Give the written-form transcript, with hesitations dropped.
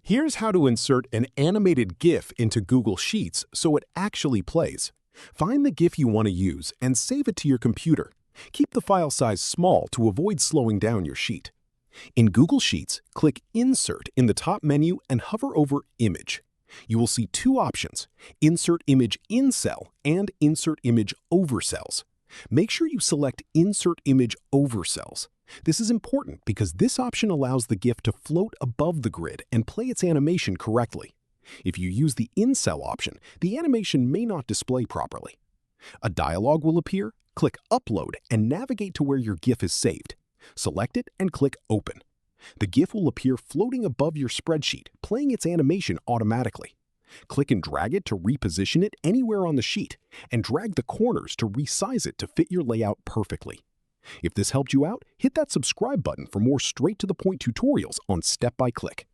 Here's how to insert an animated GIF into Google Sheets so it actually plays. Find the GIF you want to use and save it to your computer. Keep the file size small to avoid slowing down your sheet. In Google Sheets, click Insert in the top menu and hover over Image. You will see two options, Insert Image in Cell and Insert Image over Cells. Make sure you select Insert Image over Cells. This is important because this option allows the GIF to float above the grid and play its animation correctly. If you use the In Cell option, the animation may not display properly. A dialog will appear, click Upload and navigate to where your GIF is saved. Select it and click Open. The GIF will appear floating above your spreadsheet, playing its animation automatically. Click and drag it to reposition it anywhere on the sheet, and drag the corners to resize it to fit your layout perfectly. If this helped you out, hit that subscribe button for more straight-to-the-point tutorials on Step by Click.